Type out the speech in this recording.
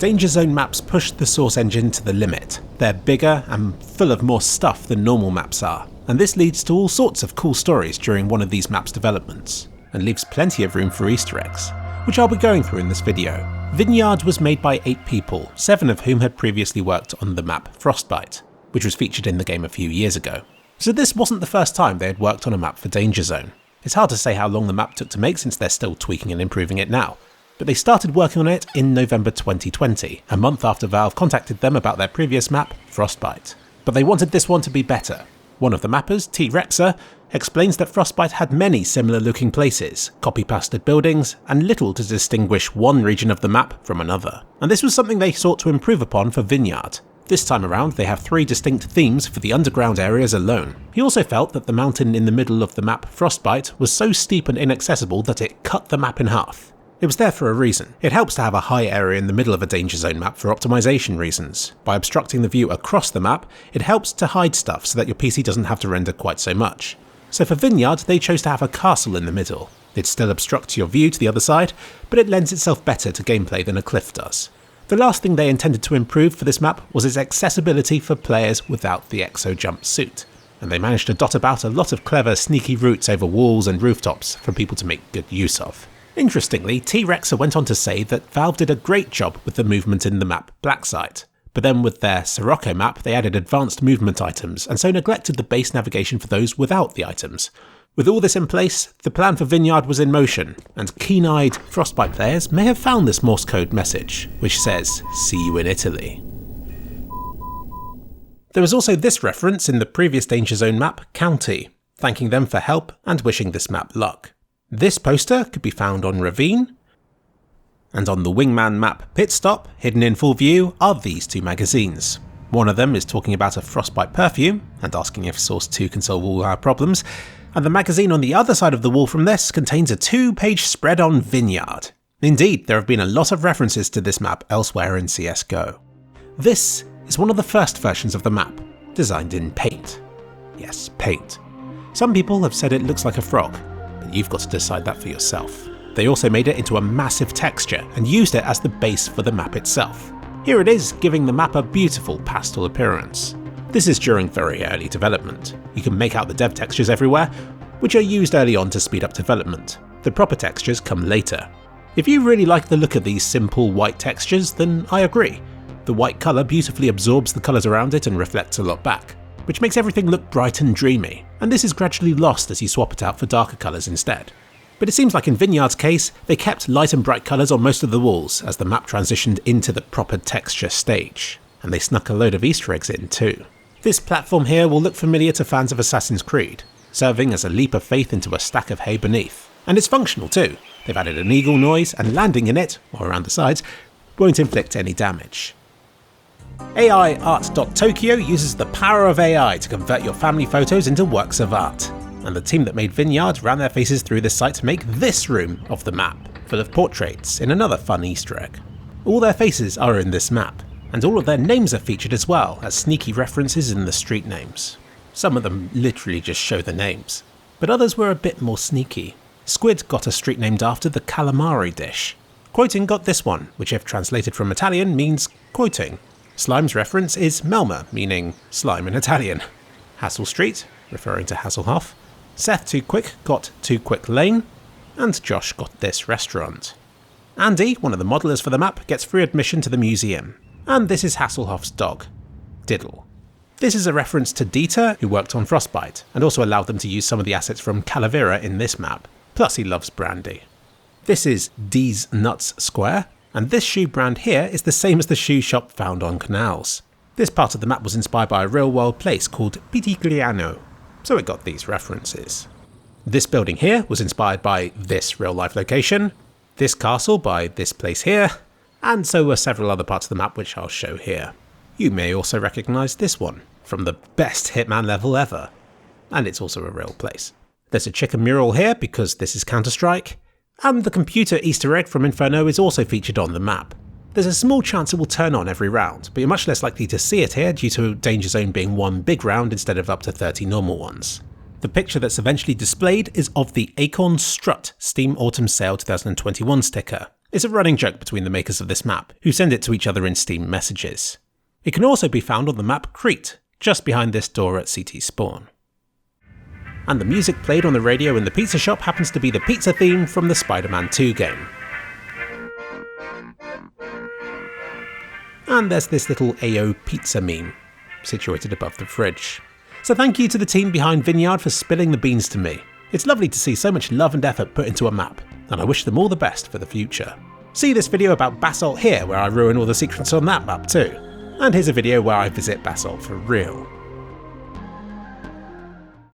Danger Zone maps push the source engine to the limit. They're bigger and full of more stuff than normal maps are, and this leads to all sorts of cool stories during one of these maps' developments, and leaves plenty of room for Easter eggs, which I'll be going through in this video. Vineyard was made by 8 people, 7 of whom had previously worked on the map Frostbite, which was featured in the game a few years ago. So this wasn't the first time they had worked on a map for Danger Zone. It's hard to say how long the map took to make since they're still tweaking and improving it now, but they started working on it in November 2020, a month after Valve contacted them about their previous map, Frostbite. But they wanted this one to be better. One of the mappers, T-Rexer, explains that Frostbite had many similar looking places, copy-pasted buildings, and little to distinguish one region of the map from another. And this was something they sought to improve upon for Vineyard. This time around, they have 3 distinct themes for the underground areas alone. He also felt that the mountain in the middle of the map, Frostbite, was so steep and inaccessible that it cut the map in half. It was there for a reason. It helps to have a high area in the middle of a Danger Zone map for optimization reasons. By obstructing the view across the map, it helps to hide stuff so that your PC doesn't have to render quite so much. So for Vineyard, they chose to have a castle in the middle. It still obstructs your view to the other side, but it lends itself better to gameplay than a cliff does. The last thing they intended to improve for this map was its accessibility for players without the exo jump suit, and they managed to dot about a lot of clever sneaky routes over walls and rooftops for people to make good use of. Interestingly, T-Rexer went on to say that Valve did a great job with the movement in the map Blacksite, but then with their Sirocco map they added advanced movement items and so neglected the base navigation for those without the items. With all this in place, the plan for Vineyard was in motion, and keen-eyed Frostbite players may have found this Morse code message, which says, "See you in Italy." There was also this reference in the previous Danger Zone map, County, thanking them for help and wishing this map luck. This poster could be found on Ravine, and on the Wingman map Pit Stop, hidden in full view, are these 2 magazines. One of them is talking about a Frostbite perfume, and asking if Source 2 can solve all our problems, and the magazine on the other side of the wall from this contains a 2-page spread on Vineyard. Indeed, there have been a lot of references to this map elsewhere in CSGO. This is one of the first versions of the map, designed in paint. Yes, paint. Some people have said it looks like a frog, but you've got to decide that for yourself. They also made it into a massive texture and used it as the base for the map itself. Here it is, giving the map a beautiful pastel appearance. This is during very early development. You can make out the dev textures everywhere, which are used early on to speed up development. The proper textures come later. If you really like the look of these simple white textures, then I agree. The white colour beautifully absorbs the colours around it and reflects a lot back, which makes everything look bright and dreamy, and this is gradually lost as you swap it out for darker colours instead. But it seems like in Vineyard's case, they kept light and bright colours on most of the walls as the map transitioned into the proper texture stage, and they snuck a load of Easter eggs in too. This platform here will look familiar to fans of Assassin's Creed, serving as a leap of faith into a stack of hay beneath. And it's functional too. They've added an eagle noise, and landing in it, or around the sides, won't inflict any damage. AIArt.Tokyo uses the power of AI to convert your family photos into works of art, and the team that made Vineyard ran their faces through this site to make this room of the map, full of portraits in another fun Easter egg. All their faces are in this map, and all of their names are featured as well as sneaky references in the street names. Some of them literally just show the names, but others were a bit more sneaky. Squid got a street named after the calamari dish. Quoting got this one, which if translated from Italian means quoting. Slime's reference is Melma, meaning slime in Italian. Hassel Street, referring to Hasselhoff. Seth Too Quick got Too Quick Lane, and Josh got this restaurant. Andy, one of the modelers for the map, gets free admission to the museum. And this is Hasselhoff's dog, Diddle. This is a reference to Dieter, who worked on Frostbite, and also allowed them to use some of the assets from Calavera in this map. Plus he loves brandy. This is D's Nuts Square, and this shoe brand here is the same as the shoe shop found on canals. This part of the map was inspired by a real-world place called Pitigliano, so it got these references. This building here was inspired by this real-life location, this castle by this place here, and so were several other parts of the map which I'll show here. You may also recognise this one, from the best Hitman level ever, and it's also a real place. There's a chicken mural here because this is Counter-Strike, and the computer Easter egg from Inferno is also featured on the map. There's a small chance it will turn on every round, but you're much less likely to see it here due to Danger Zone being one big round instead of up to 30 normal ones. The picture that's eventually displayed is of the Acorn Strut Steam Autumn Sale 2021 sticker, It's a running joke between the makers of this map, who send it to each other in Steam messages. It can also be found on the map Crete, just behind this door at CT Spawn. And the music played on the radio in the pizza shop happens to be the pizza theme from the Spider-Man 2 game. And there's this little AO pizza meme, situated above the fridge. So thank you to the team behind Vineyard for spilling the beans to me. It's lovely to see so much love and effort put into a map, and I wish them all the best for the future. See this video about Basalt here, where I ruin all the secrets on that map too. And here's a video where I visit Basalt for real.